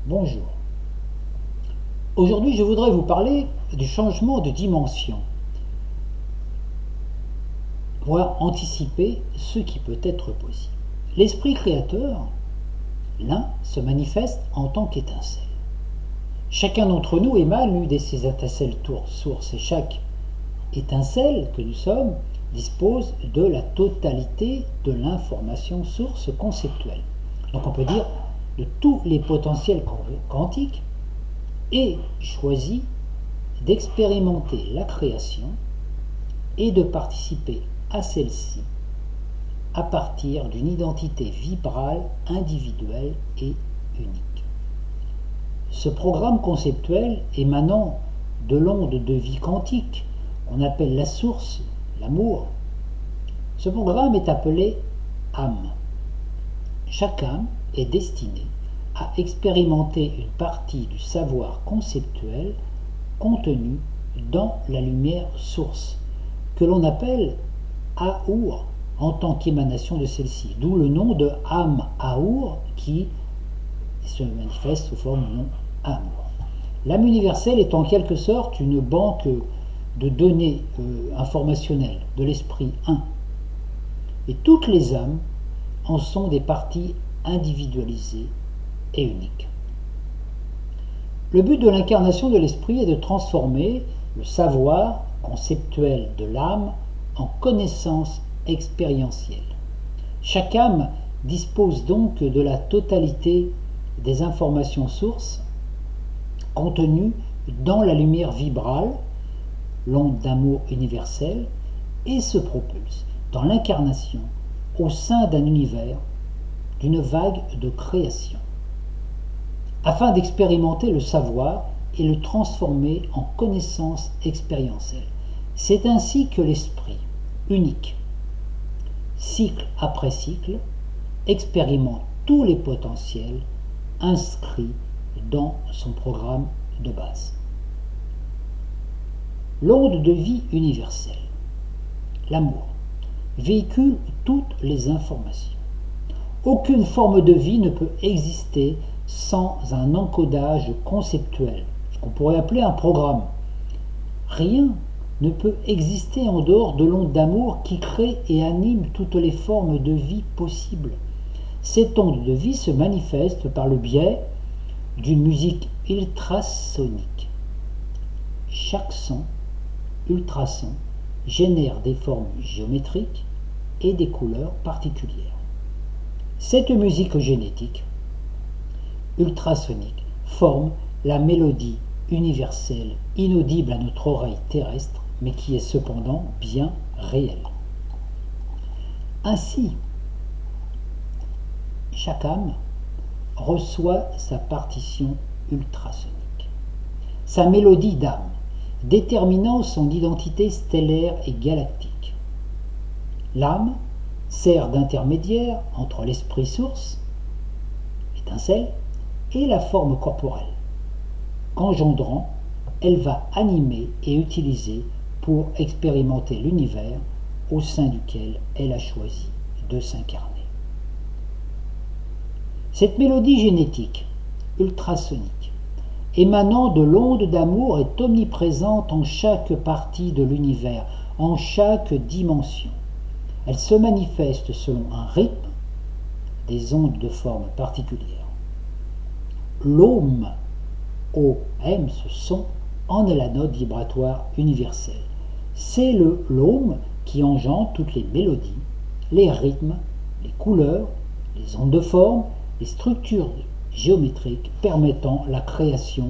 Bonjour. Aujourd'hui, je voudrais vous parler du changement de dimension, voire anticiper ce qui peut être possible. L'esprit créateur, l'un, se manifeste en tant qu'étincelle. Chacun d'entre nous émane l'une de ces étincelles sources et chaque étincelle que nous sommes dispose de la totalité de l'information source conceptuelle. Donc on peut dire de tous les potentiels quantiques et choisit d'expérimenter la création et de participer à celle-ci à partir d'une identité vibrale, individuelle et unique. Ce programme conceptuel émanant de l'onde de vie quantique, qu'on appelle la source, l'amour, ce programme est appelé âme. Chaque âme est destinée à expérimenter une partie du savoir conceptuel contenu dans la lumière source, que l'on appelle Aour en tant qu'émanation de celle-ci, d'où le nom de âme Aour qui se manifeste sous forme de nom amour. L'âme universelle est en quelque sorte une banque de données informationnelles de l'esprit 1. Et toutes les âmes en sont des parties individualisées et uniques. Le but de l'incarnation de l'esprit est de transformer le savoir conceptuel de l'âme en connaissance expérientielle. Chaque âme dispose donc de la totalité des informations sources contenues dans la lumière vibrale, l'onde d'amour universel, et se propulse dans l'incarnation au sein d'un univers, d'une vague de création, afin d'expérimenter le savoir et le transformer en connaissance expérientielle. C'est ainsi que l'esprit, unique, cycle après cycle, expérimente tous les potentiels inscrits dans son programme de base. L'onde de vie universelle, l'amour, véhicule toutes les informations. Aucune forme de vie ne peut exister sans un encodage conceptuel, ce qu'on pourrait appeler un programme. Rien ne peut exister en dehors de l'onde d'amour qui crée et anime toutes les formes de vie possibles. Cette onde de vie se manifeste par le biais d'une musique ultrasonique. Chaque son, ultrason, génère des formes géométriques et des couleurs particulières. Cette musique génétique, ultrasonique, forme la mélodie universelle, inaudible à notre oreille terrestre, mais qui est cependant bien réelle. Ainsi, chaque âme reçoit sa partition ultrasonique, sa mélodie d'âme, déterminant son identité stellaire et galactique. L'âme sert d'intermédiaire entre l'esprit source, étincelle, et la forme corporelle. Qu'engendrant, elle va animer et utiliser pour expérimenter l'univers au sein duquel elle a choisi de s'incarner. Cette mélodie génétique, ultrasonique, émanant de l'onde d'amour, est omniprésente en chaque partie de l'univers, en chaque dimension. Elle se manifeste selon un rythme, des ondes de forme particulière. L'OM, O-M, ce son, en est la note vibratoire universelle. C'est le l'OM qui engendre toutes les mélodies, les rythmes, les couleurs, les ondes de forme, les structures géométriques permettant la création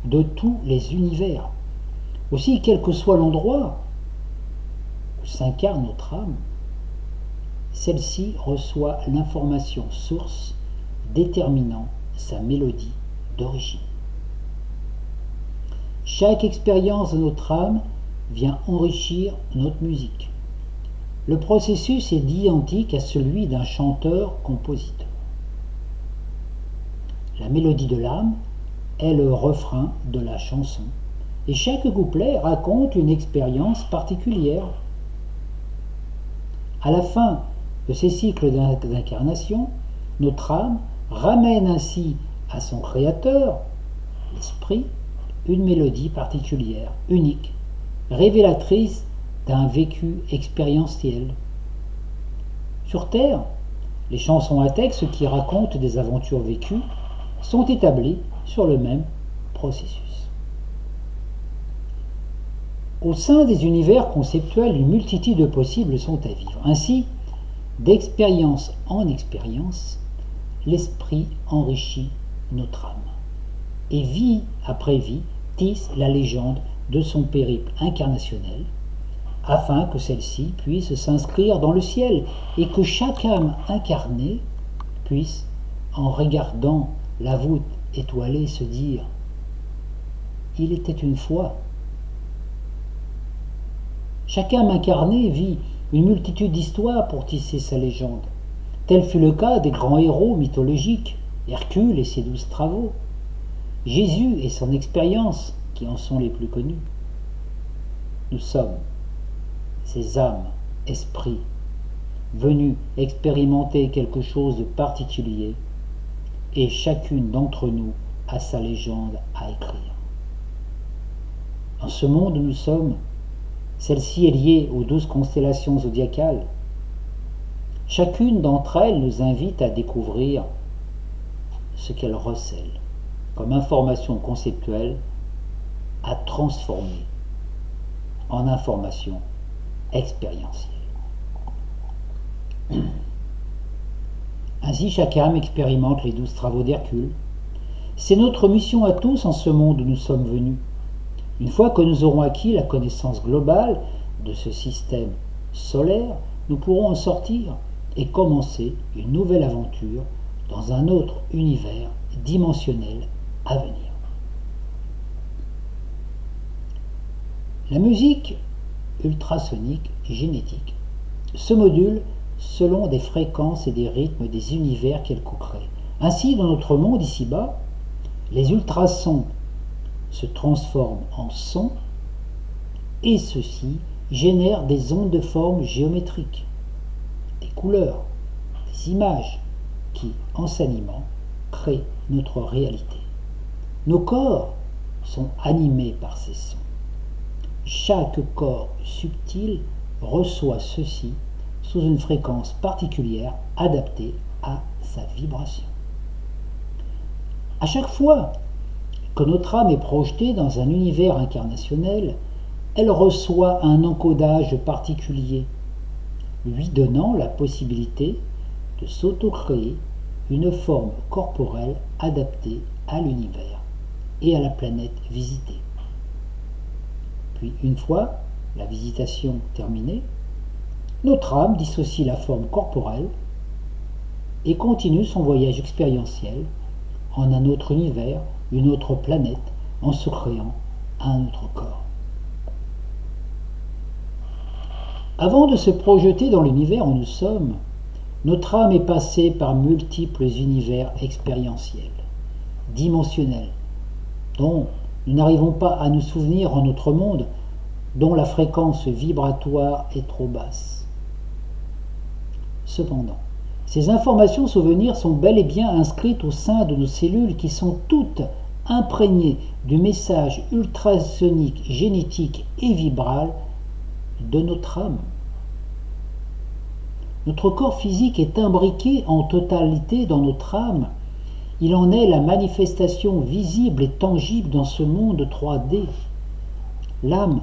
de tous les univers. Aussi, quel que soit l'endroit où s'incarne notre âme, celle-ci reçoit l'information source déterminant sa mélodie d'origine. Chaque expérience de notre âme vient enrichir notre musique. Le processus est identique à celui d'un chanteur-compositeur. La mélodie de l'âme est le refrain de la chanson, et chaque couplet raconte une expérience particulière. À la fin de ces cycles d'incarnation, notre âme ramène ainsi à son créateur, l'esprit, une mélodie particulière, unique, révélatrice d'un vécu expérientiel. Sur Terre, les chansons à texte qui racontent des aventures vécues sont établies sur le même processus. Au sein des univers conceptuels, une multitude de possibles sont à vivre. Ainsi, d'expérience en expérience, l'esprit enrichit notre âme. Et vie après vie tisse la légende de son périple incarnationnel, afin que celle-ci puisse s'inscrire dans le ciel et que chaque âme incarnée puisse, en regardant la voûte étoilée, se dire « Il était une fois ». Chaque âme incarnée vit une multitude d'histoires pour tisser sa légende. Tel fut le cas des grands héros mythologiques, Hercule et ses 12 travaux, Jésus et son expérience, qui en sont les plus connus. Nous sommes ces âmes, esprits, venus expérimenter quelque chose de particulier, et chacune d'entre nous a sa légende à écrire. Dans ce monde où nous sommes, celle-ci est liée aux 12 constellations zodiacales. Chacune d'entre elles nous invite à découvrir ce qu'elle recèle comme information conceptuelle à transformer en information expérientielle. Ainsi, chaque âme expérimente les 12 travaux d'Hercule. C'est notre mission à tous en ce monde où nous sommes venus. Une fois que nous aurons acquis la connaissance globale de ce système solaire, nous pourrons en sortir et commencer une nouvelle aventure dans un autre univers dimensionnel à venir. La musique ultrasonique génétique se module selon des fréquences et des rythmes des univers qu'elle co-crée. Ainsi, dans notre monde ici-bas, les ultrasons se transforment en sons et ceux-ci génèrent des ondes de forme géométrique, des couleurs, des images qui, en s'animant, créent notre réalité. Nos corps sont animés par ces sons. Chaque corps subtil reçoit ceci sous une fréquence particulière adaptée à sa vibration. À chaque fois que notre âme est projetée dans un univers incarnationnel, elle reçoit un encodage particulier, lui donnant la possibilité de s'auto-créer une forme corporelle adaptée à l'univers et à la planète visitée. Puis, une fois la visitation terminée, notre âme dissocie la forme corporelle et continue son voyage expérientiel en un autre univers, une autre planète, en se créant un autre corps. Avant de se projeter dans l'univers où nous sommes, notre âme est passée par multiples univers expérientiels, dimensionnels, dont nous n'arrivons pas à nous souvenir en notre monde, dont la fréquence vibratoire est trop basse. Cependant, ces informations souvenirs sont bel et bien inscrites au sein de nos cellules qui sont toutes imprégnées du message ultrasonique, génétique et vibral de notre âme. Notre corps physique est imbriqué en totalité dans notre âme. Il en est la manifestation visible et tangible dans ce monde 3D. L'âme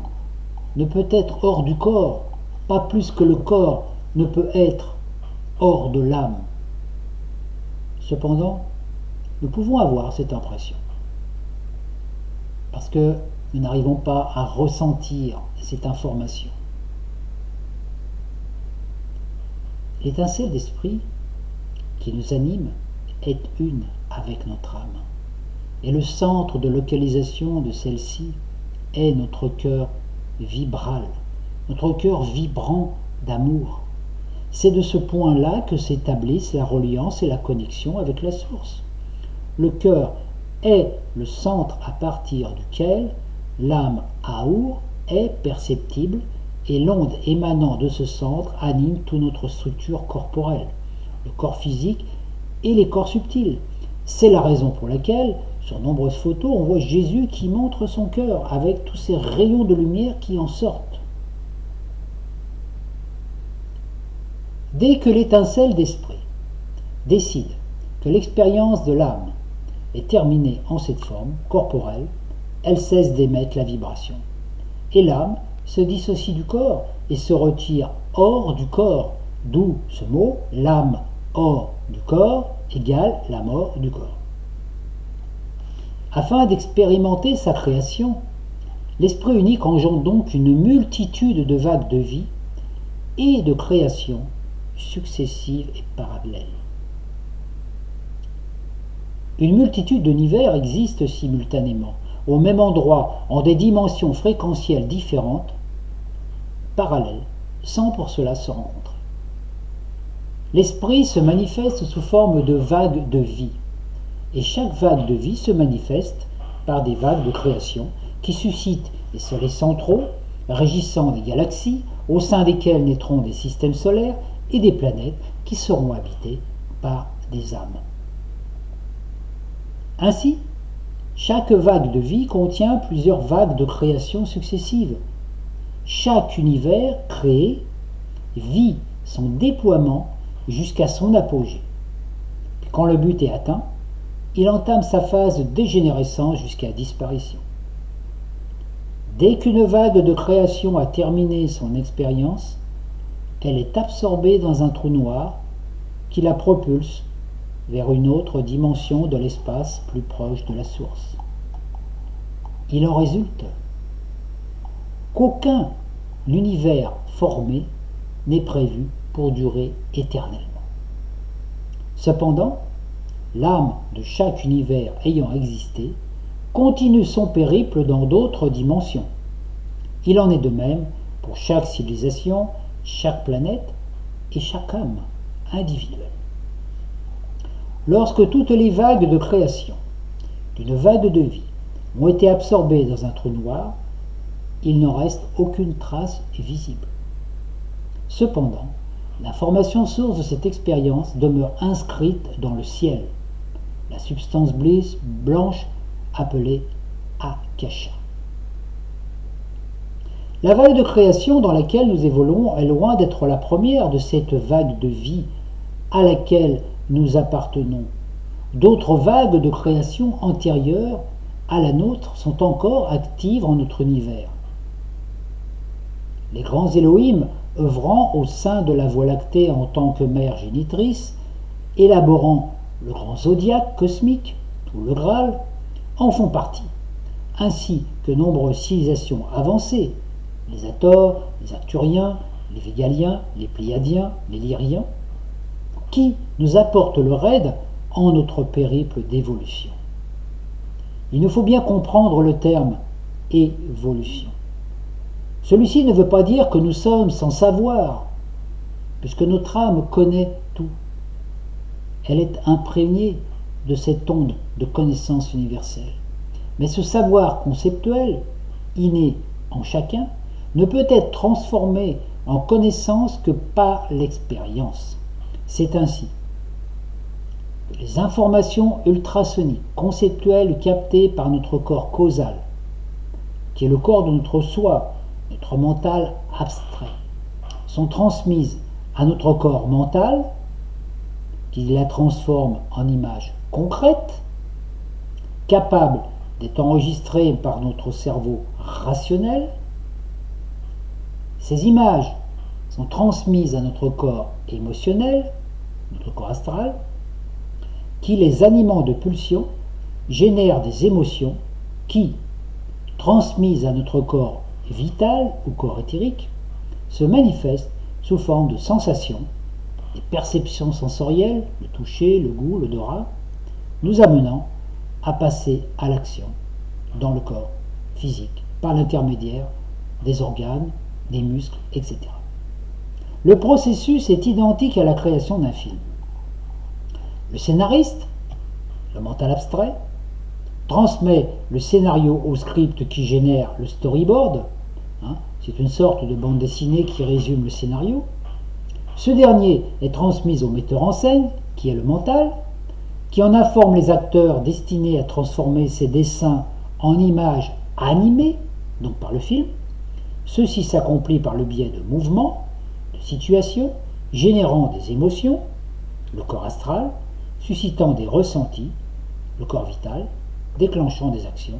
ne peut être hors du corps, pas plus que le corps ne peut être hors de l'âme. Cependant, nous pouvons avoir cette impression, parce que nous n'arrivons pas à ressentir cette information. L'étincelle d'esprit qui nous anime est une avec notre âme, et le centre de localisation de celle-ci est notre cœur vibral, notre cœur vibrant d'amour. C'est de ce point-là que s'établissent la reliance et la connexion avec la source. Le cœur est le centre à partir duquel l'âme Aour est perceptible et l'onde émanant de ce centre anime toute notre structure corporelle, le corps physique et les corps subtils. C'est la raison pour laquelle, sur nombreuses photos, on voit Jésus qui montre son cœur avec tous ces rayons de lumière qui en sortent. Dès que l'étincelle d'esprit décide que l'expérience de l'âme est terminée en cette forme corporelle, elle cesse d'émettre la vibration. Et l'âme se dissocie du corps et se retire hors du corps, d'où ce mot, l'âme hors du corps égale la mort du corps. Afin d'expérimenter sa création, l'Esprit unique engendre donc une multitude de vagues de vie et de créations successives et parallèles. Une multitude d'univers existe simultanément, au même endroit, en des dimensions fréquentielles différentes, parallèles, sans pour cela se rencontrer. L'esprit se manifeste sous forme de vagues de vie, et chaque vague de vie se manifeste par des vagues de création qui suscitent des soleils centraux, régissant des galaxies, au sein desquelles naîtront des systèmes solaires et des planètes qui seront habitées par des âmes. Ainsi, chaque vague de vie contient plusieurs vagues de création successives. Chaque univers créé vit son déploiement jusqu'à son apogée. Puis quand le but est atteint, il entame sa phase de dégénérescence jusqu'à disparition. Dès qu'une vague de création a terminé son expérience, elle est absorbée dans un trou noir qui la propulse vers une autre dimension de l'espace plus proche de la source. Il en résulte qu'aucun univers formé n'est prévu pour durer éternellement. Cependant, l'âme de chaque univers ayant existé continue son périple dans d'autres dimensions. Il en est de même pour chaque civilisation, chaque planète et chaque âme individuelle. Lorsque toutes les vagues de création d'une vague de vie ont été absorbées dans un trou noir, il n'en reste aucune trace visible. Cependant, l'information source de cette expérience demeure inscrite dans le ciel, la substance blanche appelée Akasha. La vague de création dans laquelle nous évoluons est loin d'être la première de cette vague de vie à laquelle nous appartenons. D'autres vagues de création antérieures à la nôtre sont encore actives en notre univers. Les grands Elohim œuvrant au sein de la Voie lactée en tant que mère génitrice, élaborant le grand zodiaque cosmique, ou le Graal, en font partie, ainsi que nombreuses civilisations avancées, les Hathors, les Arcturiens, les Végaliens, les Pléiadiens, les Lyriens, qui nous apportent leur aide en notre périple d'évolution. Il nous faut bien comprendre le terme évolution. Celui-ci ne veut pas dire que nous sommes sans savoir, puisque notre âme connaît tout. Elle est imprégnée de cette onde de connaissance universelle. Mais ce savoir conceptuel, inné en chacun, ne peut être transformé en connaissance que par l'expérience. C'est ainsi que les informations ultrasoniques, conceptuelles captées par notre corps causal, qui est le corps de notre soi, notre mental abstrait, sont transmises à notre corps mental, qui la transforme en images concrètes, capables d'être enregistrées par notre cerveau rationnel. Ces images sont transmises à notre corps émotionnel, notre corps astral, qui, les animant de pulsions, génèrent des émotions qui, transmises à notre corps vital ou corps éthérique, se manifestent sous forme de sensations, des perceptions sensorielles, le toucher, le goût, l'odorat, nous amenant à passer à l'action dans le corps physique par l'intermédiaire des organes, des muscles, etc. Le processus est identique à la création d'un film. Le scénariste, le mental abstrait, transmet le scénario au script qui génère le storyboard. C'est une sorte de bande dessinée qui résume le scénario. Ce dernier est transmis au metteur en scène, qui est le mental, qui en informe les acteurs destinés à transformer ces dessins en images animées, donc par le film. Ceci s'accomplit par le biais de mouvements, de situations, générant des émotions, le corps astral, suscitant des ressentis, le corps vital, déclenchant des actions,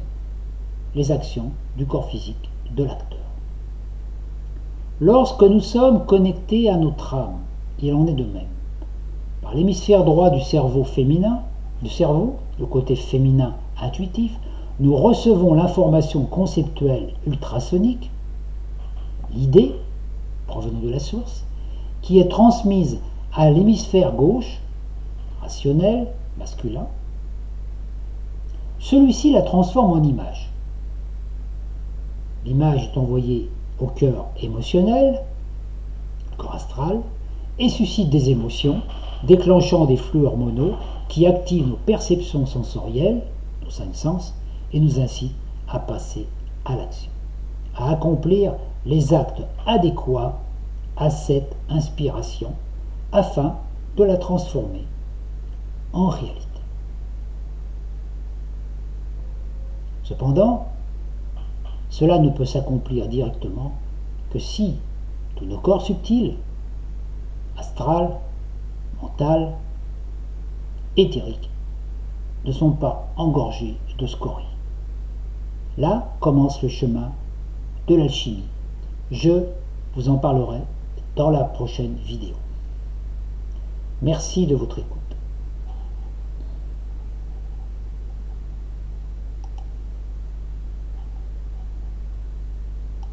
les actions du corps physique de l'acteur. Lorsque nous sommes connectés à notre âme, il en est de même. Par l'hémisphère droit du cerveau féminin, le côté féminin intuitif, nous recevons l'information conceptuelle ultrasonique, l'idée, provenant de la source, qui est transmise à l'hémisphère gauche, rationnel, masculin. Celui-ci la transforme en image. L'image est envoyée au cœur émotionnel, le corps astral, et suscite des émotions, déclenchant des flux hormonaux qui activent nos perceptions sensorielles, nos cinq sens, et nous incitent à passer à l'action, à accomplir les actes adéquats à cette inspiration afin de la transformer en réalité. Cependant, cela ne peut s'accomplir directement que si tous nos corps subtils, astral, mental, éthériques, ne sont pas engorgés de scories. Là commence le chemin de l'alchimie. Je vous en parlerai dans la prochaine vidéo. Merci de votre écoute.